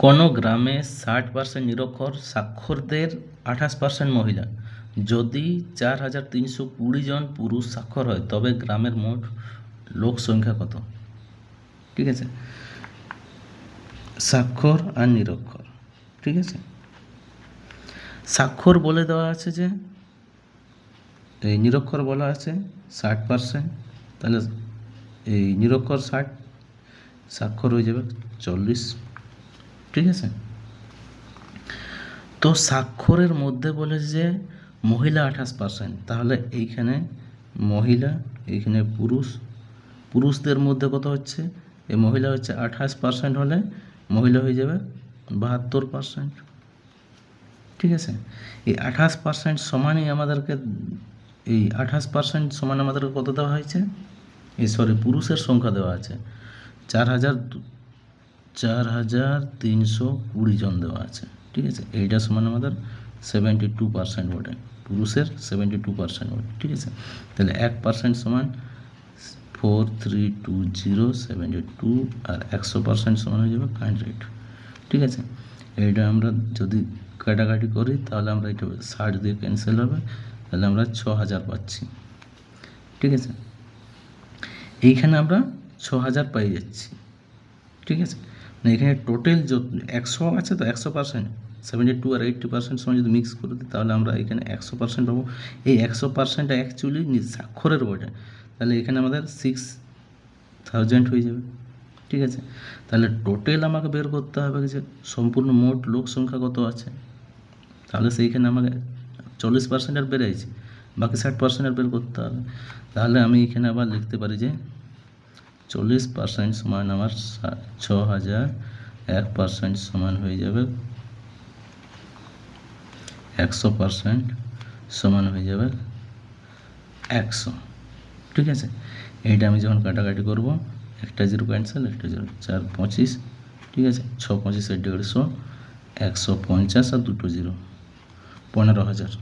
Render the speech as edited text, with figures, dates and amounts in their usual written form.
কোনো গ্রামে 60% নিরক্ষর সাক্ষরদের 28% মহিলা। যদি 4320 জন পুরুষ সাক্ষর হয় তবে গ্রামের মোট লোক সংখ্যা কত? ঠিক আছে, স্বাক্ষর আর নিরক্ষর। ঠিক আছে, স্বাক্ষর বলে দেওয়া আছে যে এই নিরক্ষর বলা আছে 60%, তাহলে এই নিরক্ষর 60, স্বাক্ষর হয়ে যাবে 40। ঠিক আছে, তো স্বাক্ষরের মধ্যে বলেছে যে মহিলা 28%, তাহলে এইখানে মহিলা, এইখানে পুরুষ, পুরুষদের মধ্যে কত হচ্ছে, এই মহিলা হচ্ছে 28% হলে মহিলা হয়ে যাবে 72%। ঠিক আছে, এই 28% সমানই আমাদেরকে, এই 28% সমান আমাদেরকে কত দেওয়া হয়েছে, এই পুরুষের সংখ্যা দেওয়া আছে 4320 জন দেওয়া আছে। ঠিক আছে, এইটা সমান আমাদের 72% বটে, পুরুষের 72% বটে। ঠিক আছে, তাহলে 1% সমান 432072, আর 100% সমান হয়ে যাবে 100। ঠিক আছে, এইটা আমরা যদি কাটাকাটি করি তাহলে আমরা এটা 60 দিয়ে ক্যান্সেল হবে, তাহলে আমরা 6000 পাচ্ছি। ঠিক আছে, এইখানে আমরা 6000 পাই যাচ্ছি। ঠিক আছে, মানে এখানে টোটাল 100 আছে, তো 100%, 72 আর 80% সময় যদি মিক্স করে দিই তাহলে আমরা এখানে 100% পাবো। এই 100% অ্যাকচুয়ালি স্বাক্ষরের বটে, তাহলে এখানে আমাদের 6000 হয়ে যাবে। ঠিক আছে, তাহলে টোটাল আমাকে বের করতে হবে যে সম্পূর্ণ মোট লোক সংখ্যা কত আছে, তাহলে সেইখানে আমাকে 40% আর বেড়েছে, বাকি 60% আর বের করতে হবে। তাহলে আমি এখানে আবার লিখতে পারি যে 40% সমান আমার 6000, 1% সমান হয়ে যাবে 100% সমান হয়ে যাবে 100। ঠিক আছে, এইটা আমি যখন কাটাকাটি করব, একটা জিরো ক্যান্সেল, একটা জিরো, 4 25। ঠিক আছে, 6 25 150, 150 আর দুটো জিরো, 15000।